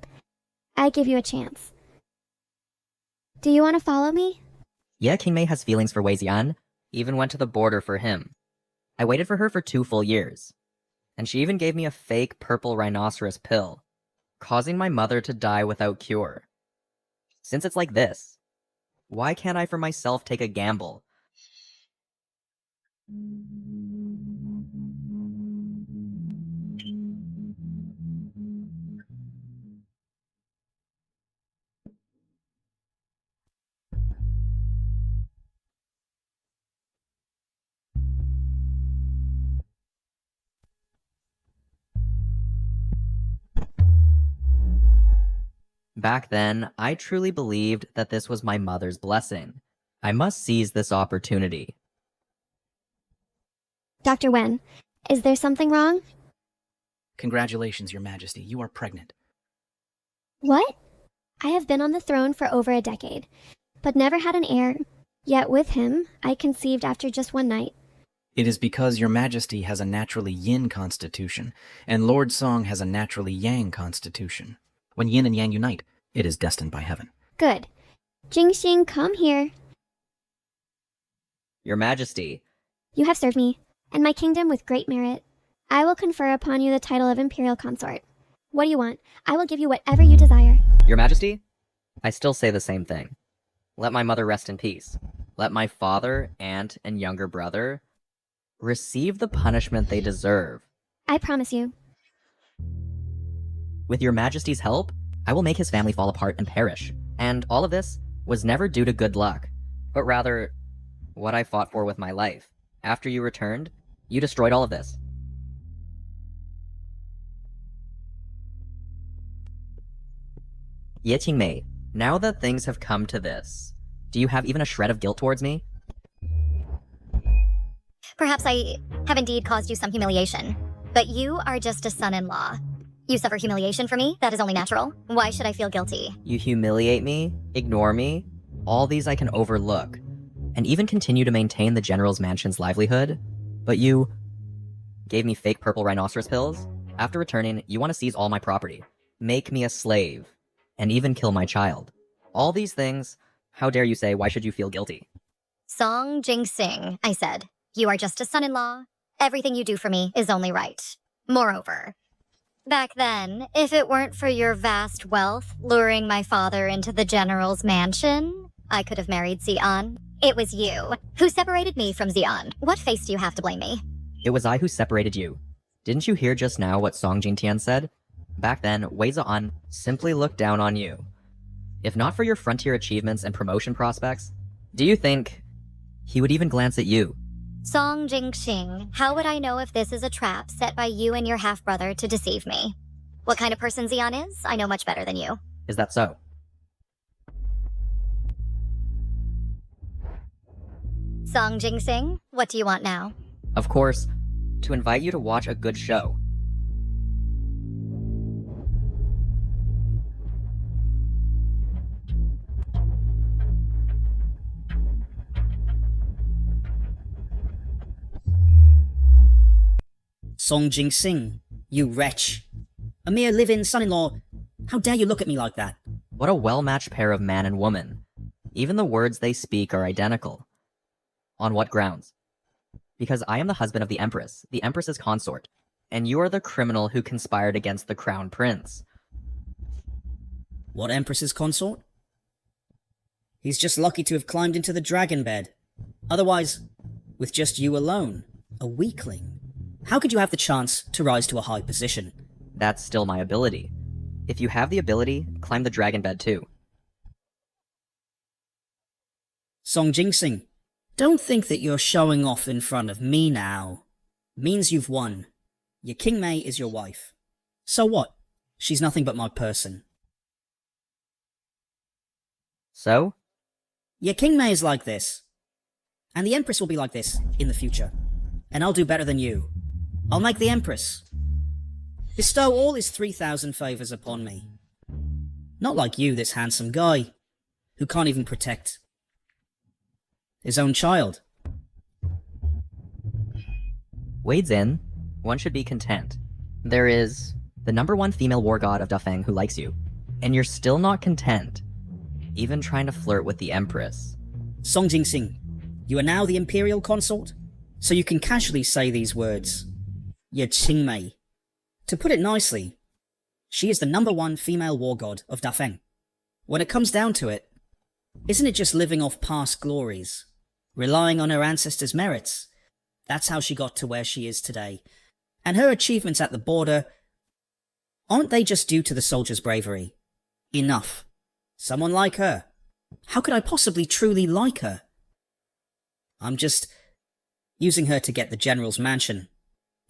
H: I give you a chance. Do you want to follow me?
D: Yeah, Qingmei has feelings for Wei Ziyan, even went to the border for him. I waited for her for 2 full years. And she even gave me a fake purple rhinoceros pill, causing my mother to die without cure. Since it's like this, why can't I for myself take a gamble? Back then, I truly believed that this was my mother's blessing. I must seize this opportunity.
H: Dr. Wen, is there something wrong?
I: Congratulations, Your Majesty. You are pregnant.
H: What? I have been on the throne for over a decade, but never had an heir. Yet with him, I conceived after just one night.
I: It is because Your Majesty has a naturally yin constitution, and Lord Song has a naturally yang constitution. When yin and yang unite, it is destined by heaven.
H: Good. Jingxing, come here.
D: Your Majesty,
H: You have served me, and my kingdom with great merit. I will confer upon you the title of Imperial Consort. What do you want? I will give you whatever you desire.
D: Your Majesty, I still say the same thing. Let my mother rest in peace. Let my father, aunt, and younger brother receive the punishment they deserve.
H: I promise you.
D: With Your Majesty's help, I will make his family fall apart and perish. And all of this was never due to good luck, but rather what I fought for with my life. After you returned, you destroyed all of this. Ye Qingmei, now that things have come to this, do you have even a shred of guilt towards me?
C: Perhaps I have indeed caused you some humiliation, but you are just a son-in-law. You suffer humiliation for me? That is only natural. Why should I feel guilty?
D: You humiliate me, ignore me, all these I can overlook, and even continue to maintain the General's Mansion's livelihood, but you gave me fake purple rhinoceros pills. After returning, you want to seize all my property, make me a slave, and even kill my child. All these things, how dare you say, why should you feel guilty?
C: Song Jing-sing, I said. You are just a son-in-law. Everything you do for me is only right. Moreover, back then, if it weren't for your vast wealth luring my father into the General's mansion, I could have married Xian. It was you who separated me from Xian. What face do you have to blame me?
D: It was I who separated you. Didn't you hear just now what Song Jingtian said? Back then, Wei Zhaan simply looked down on you. If not for your frontier achievements and promotion prospects, do you think he would even glance at you?
C: Song Jingxing, how would I know if this is a trap set by you and your half-brother to deceive me? What kind of person Xian is, I know much better than you.
D: Is that so?
C: Song Jing-sing, what do you want now?
D: Of course, to invite you to watch a good show.
E: Song Jing-sing, you wretch. A mere live-in son-in-law. How dare you look at me like that?
D: What a well-matched pair of man and woman. Even the words they speak are identical. On what grounds? Because I am the husband of the Empress's consort, and you are the criminal who conspired against the crown prince.
E: What Empress's consort? He's just lucky to have climbed into the dragon bed. Otherwise, with just you alone, a weakling. How could you have the chance to rise to a high position?
D: That's still my ability. If you have the ability, climb the dragon bed too.
E: Song Jing-sing, don't think that you're showing off in front of me now. Means you've won. Your Qingmei is your wife. So what? She's nothing but my person.
D: So?
E: Your Qingmei is like this. And the Empress will be like this in the future. And I'll do better than you. I'll make the Empress. Bestow all his 3,000 favours upon me. Not like you, this handsome guy, who can't even protect his own child.
D: Wade's in. One should be content. There is the #1 female war god of Dafeng who likes you, and you're still not content, even trying to flirt with the Empress.
E: Song Jing-sing, you are now the Imperial Consort, so you can casually say these words. Ye Qingmei. To put it nicely, she is the #1 female war god of Dafeng. When it comes down to it, isn't it just living off past glories, relying on her ancestors' merits? That's how she got to where she is today. And her achievements at the border, aren't they just due to the soldiers' bravery? Enough. Someone like her. How could I possibly truly like her? I'm just using her to get the General's mansion.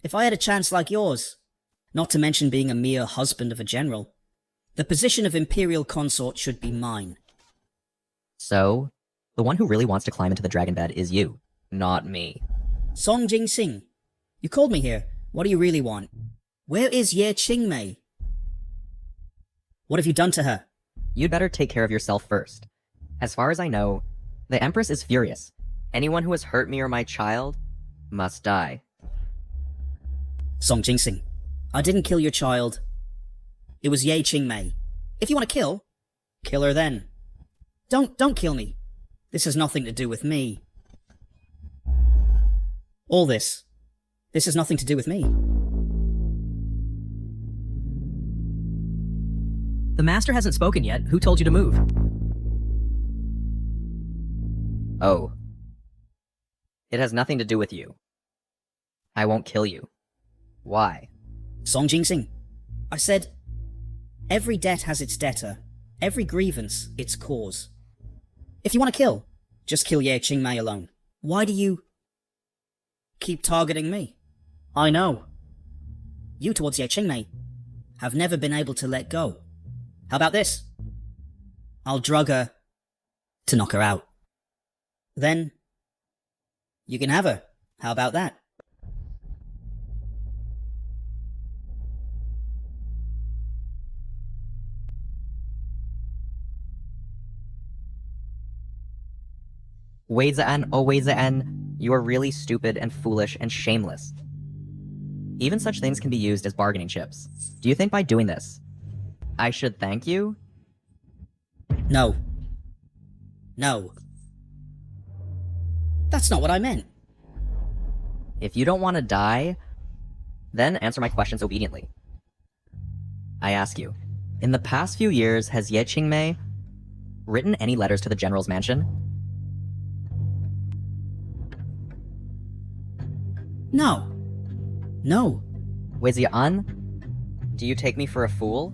E: If I had a chance like yours, not to mention being a mere husband of a general, The position of imperial consort should be mine.
D: So, the one who really wants to climb into the dragon bed is you, not me.
E: Song Jing-sing, you called me here. What do you really want? Where is Ye Qingmei? What have you done to her?
D: You'd better take care of yourself first. As far as I know, the Empress is furious. Anyone who has hurt me or my child must die.
E: Song Jing-sing, I didn't kill your child. It was Ye Qingmei. If you want to kill her then. Don't kill me. This has nothing to do with me. All this has nothing to do with me.
K: The master hasn't spoken yet. Who told you to move?
D: Oh. It has nothing to do with you. I won't kill you. Why?
E: Song Jing-sing, I said, every debt has its debtor, every grievance its cause. If you want to kill, just kill Ye Qingmei alone. Why do you keep targeting me? I know. You towards Ye Qingmei have never been able to let go. How about this? I'll drug her to knock her out. Then you can have her. How about that?
D: Wei Zi'an, oh Wei Zi'an, you are really stupid and foolish and shameless. Even such things can be used as bargaining chips. Do you think by doing this, I should thank you?
E: No. No. That's not what I meant.
D: If you don't want to die, then answer my questions obediently. I ask you, in the past few years, has Ye Qingmei written any letters to the general's mansion?
E: No. No.
D: Wei Zi'an, do you take me for a fool?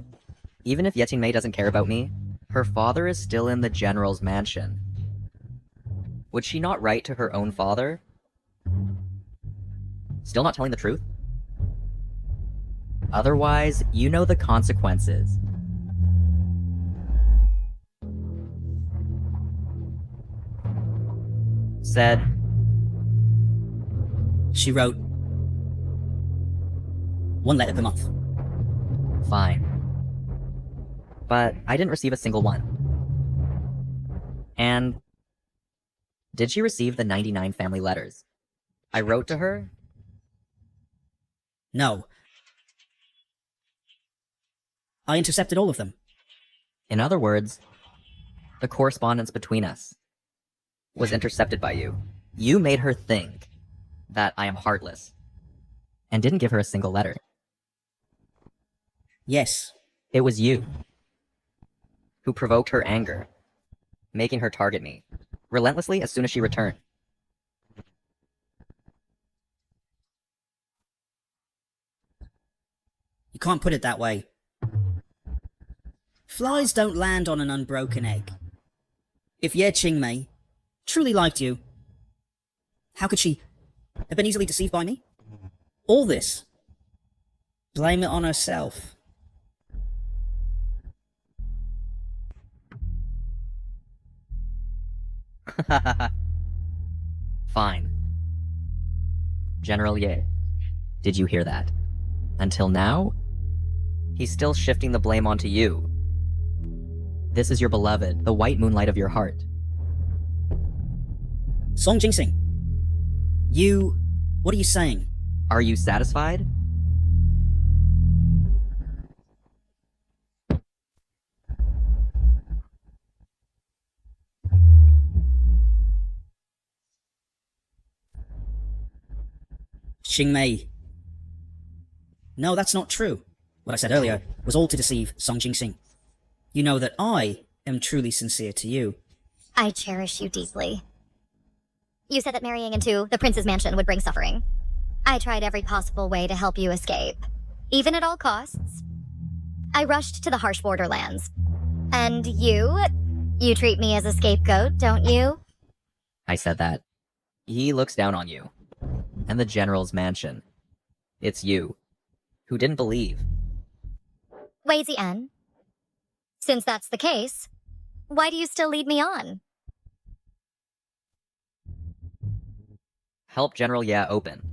D: Even if Ye Qingmei doesn't care about me, her father is still in the general's mansion. Would she not write to her own father? Still not telling the truth? Otherwise, you know the consequences. Said,
E: She wrote one letter per month.
D: fine. But I didn't receive a single one. And did she receive the 99 family letters I wrote to her?
E: No. I intercepted all of them.
D: In other words, the correspondence between us was intercepted by you. You made her think that I am heartless and didn't give her a single letter.
E: Yes.
D: It was you who provoked her anger, making her target me relentlessly as soon as she returned.
E: You can't put it that way. Flies don't land on an unbroken egg. If Ye Qingmei truly liked you, how could she have been easily deceived by me? All this. Blame it on herself.
D: Fine. General Ye, did you hear that? Until now, he's still shifting the blame onto you. This is your beloved, the white moonlight of your heart.
E: Song Jing-sing, what are you saying?
D: Are you satisfied?
E: Qingmei. No, that's not true. What I said earlier was all to deceive Song Jing-sing. You know that I am truly sincere to you.
C: I cherish you deeply. You said that marrying into the prince's mansion would bring suffering. I tried every possible way to help you escape, even at all costs. I rushed to the harsh borderlands. And you treat me as a scapegoat, don't you?
D: I said that. He looks down on you. And the general's mansion. It's you, who didn't believe.
C: Wei Zi'an, Since that's the case, why do you still lead me on?
D: Help General Ye open.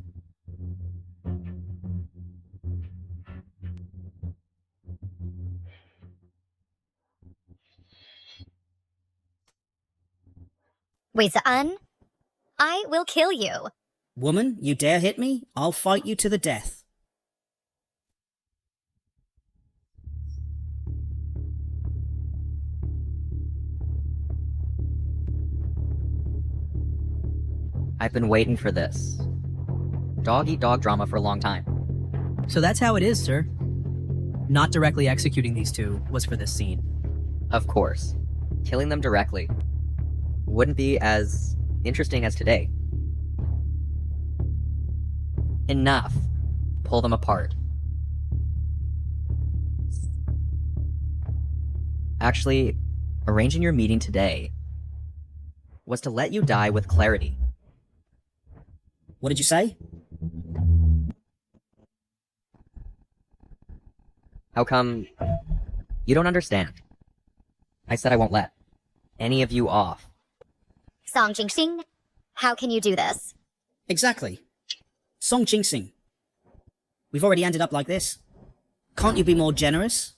C: Wei-Zan, I will kill you.
E: Woman, you dare hit me? I'll fight you to the death.
D: I've been waiting for this. Dog-eat-dog drama for a long time.
K: So that's how it is, sir. Not directly executing these two was for this scene.
D: Of course. Killing them directly wouldn't be as interesting as today. Enough. Pull them apart. Actually, arranging your meeting today was to let you die with clarity.
E: What did you say?
D: How come you don't understand? I said I won't let any of you off.
C: Song Jingxing, how can you do this?
E: Exactly. Song Jingxing. We've already ended up like this. Can't you be more generous?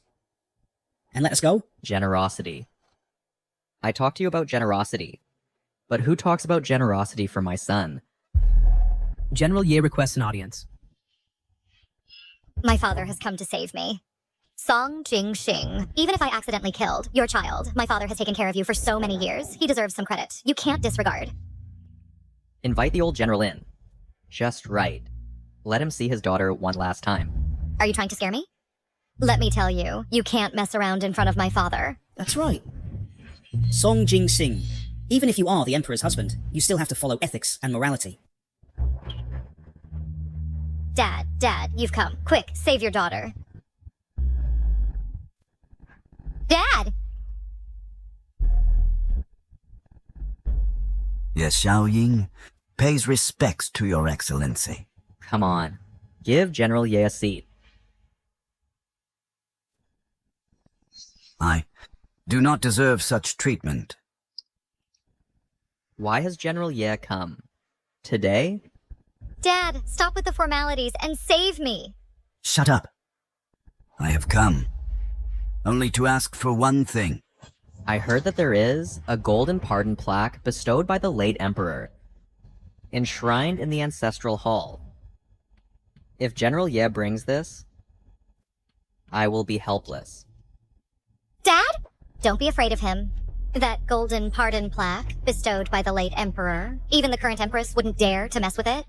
E: And let us go?
D: Generosity. I talked to you about generosity. But who talks about generosity for my son?
K: General Ye requests an audience.
C: My father has come to save me. Song Jingxing, even if I accidentally killed your child, my father has taken care of you for so many years. He deserves some credit. You can't disregard.
D: Invite the old general in. Just right. Let him see his daughter one last time.
C: Are you trying to scare me? Let me tell you, you can't mess around in front of my father.
E: That's right. Song Jingxing. Even if you are the Emperor's husband, you still have to follow ethics and morality.
C: Dad, you've come. Quick, save your daughter. Dad!
B: Yes, Xiaoying pays respects to your excellency.
D: Come on. Give General Ye a seat.
B: I do not deserve such treatment.
D: Why has General Ye come? Today?
C: Dad, stop with the formalities and save me.
B: Shut up. I have come only to ask for one thing.
D: I heard that there is a golden pardon plaque bestowed by the late Emperor, enshrined in the Ancestral Hall. If General Ye brings this, I will be helpless.
C: Dad? Don't be afraid of him. That golden pardon plaque, bestowed by the late Emperor, even the current Empress wouldn't dare to mess with it.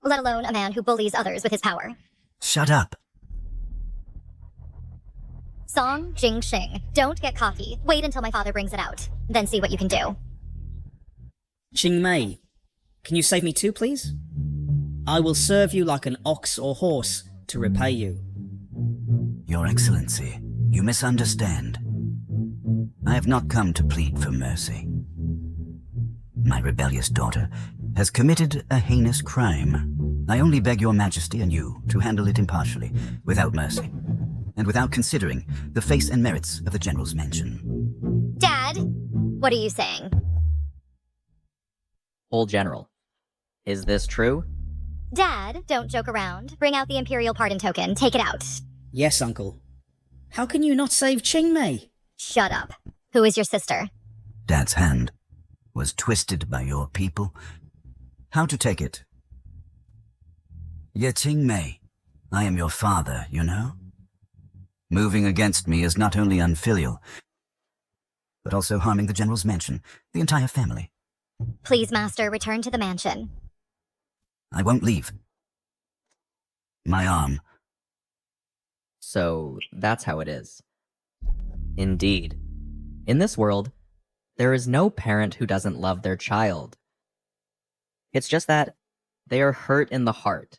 C: Let alone a man who bullies others with his power.
B: Shut up.
C: Song Jingxing, don't get cocky. Wait until my father brings it out. Then see what you can do.
E: Qing Mei, can you save me too, please? I will serve you like an ox or horse to repay you.
B: Your Excellency, you misunderstand. I have not come to plead for mercy. My rebellious daughter has committed a heinous crime. I only beg your Majesty and you to handle it impartially, without mercy, and without considering the face and merits of the General's mansion.
C: Dad, what are you saying?
D: Old General, is this true?
C: Dad, don't joke around. Bring out the Imperial Pardon Token. Take it out.
E: Yes, Uncle. How can you not save Qing Mei?
C: Shut up. Who is your sister?
B: Dad's hand was twisted by your people. How to take it? Ye Qing Mei, I am your father, you know? Moving against me is not only unfilial, but also harming the General's mansion, the entire family.
C: Please, Master, return to the mansion.
B: I won't leave. My arm.
D: So, that's how it is. Indeed. In this world, there is no parent who doesn't love their child. It's just that they are hurt in the heart.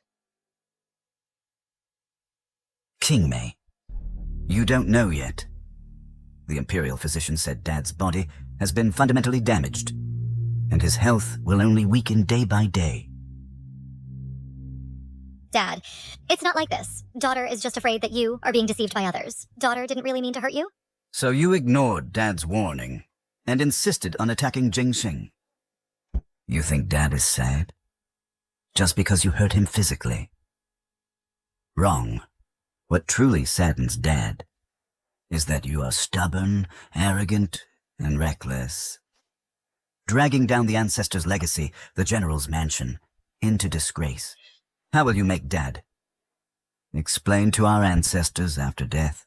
B: Qing Mei, you don't know yet. The Imperial physician said Dad's body has been fundamentally damaged, and his health will only weaken day by day.
C: Dad, it's not like this. Daughter is just afraid that you are being deceived by others. Daughter didn't really mean to hurt you.
B: So you ignored Dad's warning and insisted on attacking Jingxing. You think Dad is sad? Just because you hurt him physically? Wrong. What truly saddens Dad is that you are stubborn, arrogant, and reckless, dragging down the ancestors' legacy, the General's mansion, into disgrace. How will you make Dad explain to our ancestors after death?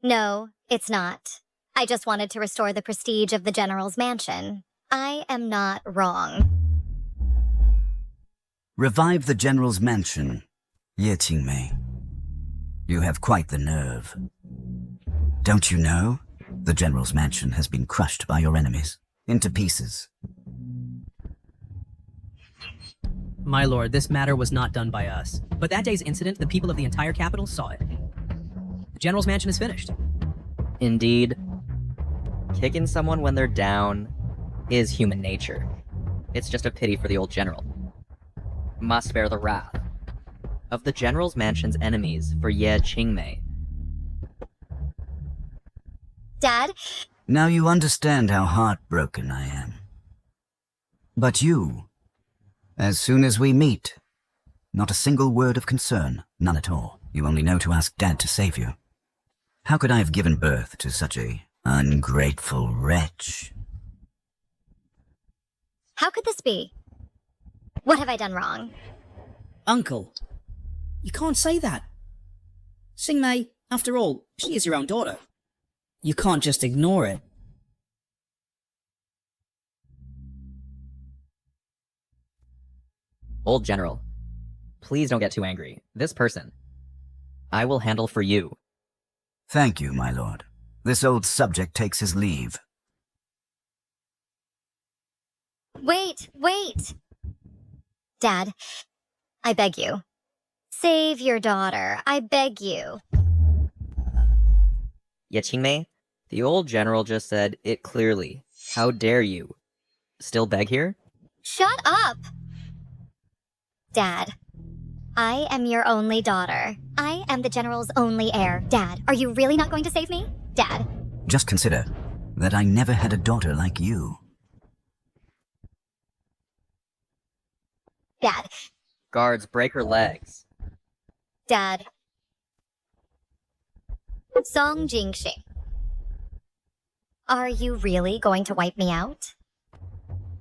C: No, it's not. I just wanted to restore the prestige of the General's mansion. I am not wrong.
B: Revive the General's mansion, Ye Qingmei. You have quite the nerve. Don't you know? The General's mansion has been crushed by your enemies, into pieces.
K: My lord, this matter was not done by us. But that day's incident, the people of the entire capital saw it. The General's mansion is finished.
D: Indeed. Kicking someone when they're down is human nature. It's just a pity for the old general. Must bear the wrath of the General's mansion's enemies for Ye Qingmei.
C: Dad?
B: Now you understand how heartbroken I am. But you, as soon as we meet, not a single word of concern, none at all. You only know to ask Dad to save you. How could I have given birth to such a ungrateful wretch?
C: How could this be? What have I done wrong?
E: Uncle, you can't say that. Xingmei, after all, she is your own daughter. You can't just ignore it.
D: Old General, please don't get too angry. This person, I will handle for you.
B: Thank you, my lord. This old subject takes his leave.
C: Wait! Dad, I beg you. Save your daughter, I beg you.
D: Ye Qingmei, the old general just said it clearly. How dare you? Still beg here?
C: Shut up! Dad, I am your only daughter. I am the General's only heir. Dad, are you really not going to save me? Dad.
B: Just consider that I never had a daughter like you.
C: Dad.
D: Guards, break her legs.
C: Dad. Song Jingxing. Are you really going to wipe me out?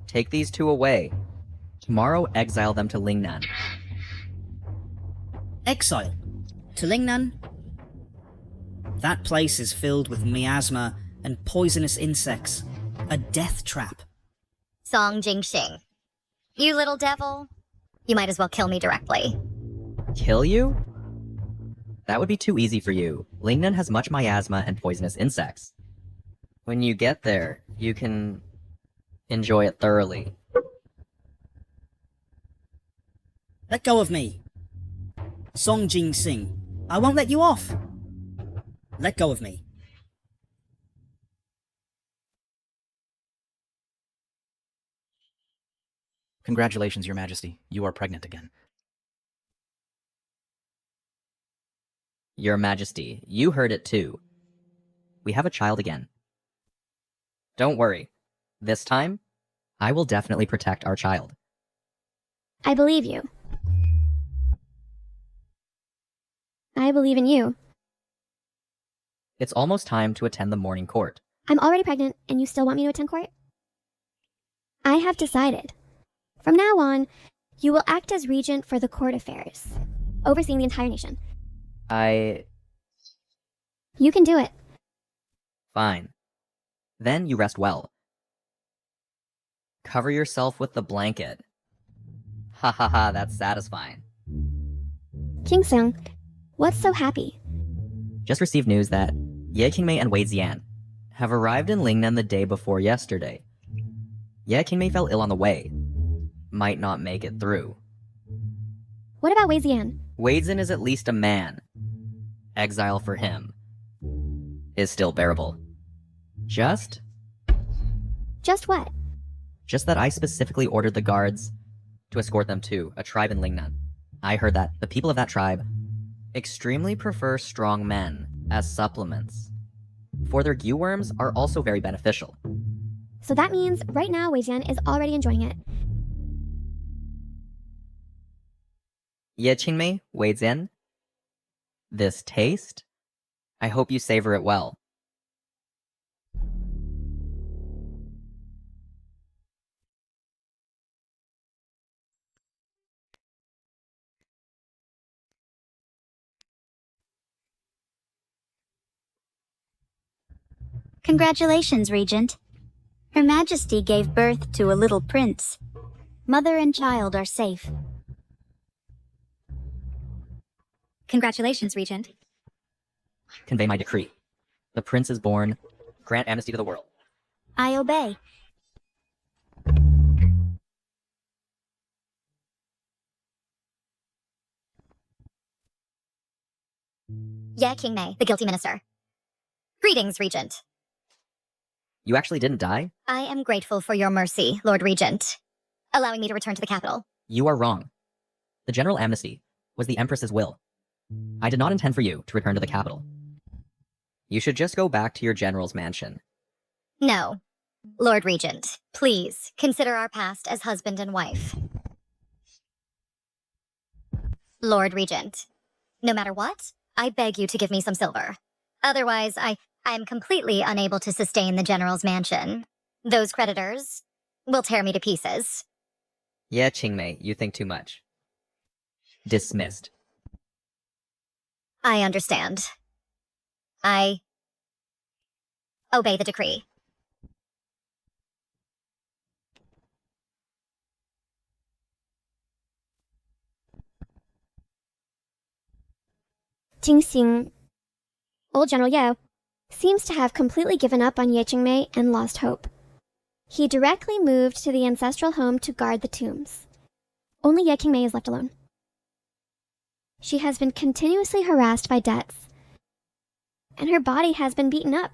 D: Take these two away. Tomorrow exile them to Lingnan.
E: Exile? To Lingnan? That place is filled with miasma and poisonous insects. A death trap.
C: Song Jingxing. You little devil. You might as well kill me directly.
D: Kill you? That would be too easy for you. Lingnan has much miasma and poisonous insects. When you get there, you can enjoy it thoroughly.
E: Let go of me. Song Jing-sing. I won't let you off. Let go of me.
I: Congratulations, Your Majesty. You are pregnant again.
D: Your Majesty, you heard it too. We have a child again. Don't worry. This time, I will definitely protect our child.
H: I believe you. I believe in you.
D: It's almost time to attend the morning court.
H: I'm already pregnant, and you still want me to attend court? I have decided. From now on, you will act as regent for the court affairs, overseeing the entire nation. You can do it.
D: Fine. Then you rest well. Cover yourself with the blanket. Ha ha ha, that's satisfying.
H: King Sung, what's so happy?
D: Just received news that Ye Qingmei and Wei Ziyan have arrived in Lingnan the day before yesterday. Ye Qingmei fell ill on the way. Might not make it through.
H: What about Wei Ziyan?
D: Wei Zin is at least a man. Exile for him is still bearable. Just
H: what?
D: Just that I specifically ordered the guards to escort them to a tribe in Lingnan. I heard that the people of that tribe extremely prefer strong men as supplements. For their goo worms are also very beneficial.
H: So that means right now Weijian is already enjoying it.
D: Ye Qingmei, Weijian, this taste, I hope you savor it well.
F: Congratulations, Regent. Her Majesty gave birth to a little prince. Mother and child are safe.
A: Congratulations, Regent.
D: Convey my decree. The prince is born. Grant amnesty to the world.
F: I obey.
C: Ye Qingmei, the guilty minister. Greetings, Regent.
D: You actually didn't die?
C: I am grateful for your mercy, Lord Regent, allowing me to return to the capital.
D: You are wrong. The general amnesty was the Empress's will. I did not intend for you to return to the capital. You should just go back to your general's mansion.
C: No. Lord Regent, please consider our past as husband and wife. Lord Regent, no matter what, I beg you to give me some silver. Otherwise, I am completely unable to sustain the general's mansion. Those creditors will tear me to pieces.
D: Yeah, Qingmei, you think too much. Dismissed.
C: I understand. I obey the decree.
H: Jingxing, old General Ye, seems to have completely given up on Ye Qingmei and lost hope. He directly moved to the ancestral home to guard the tombs. Only Ye Qingmei is left alone. She has been continuously harassed by debts, and her body has been beaten up.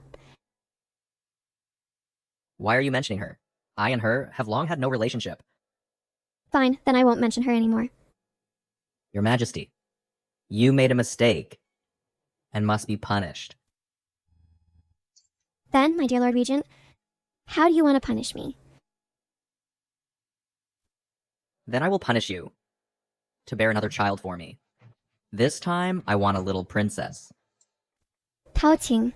D: Why are you mentioning her? I and her have long had no relationship.
H: Fine, then I won't mention her anymore.
D: Your Majesty, you made a mistake and must be punished.
H: Then, my dear Lord Regent, how do you want to punish me?
D: Then I will punish you to bear another child for me. This time, I want a little princess.
H: Tao Qing.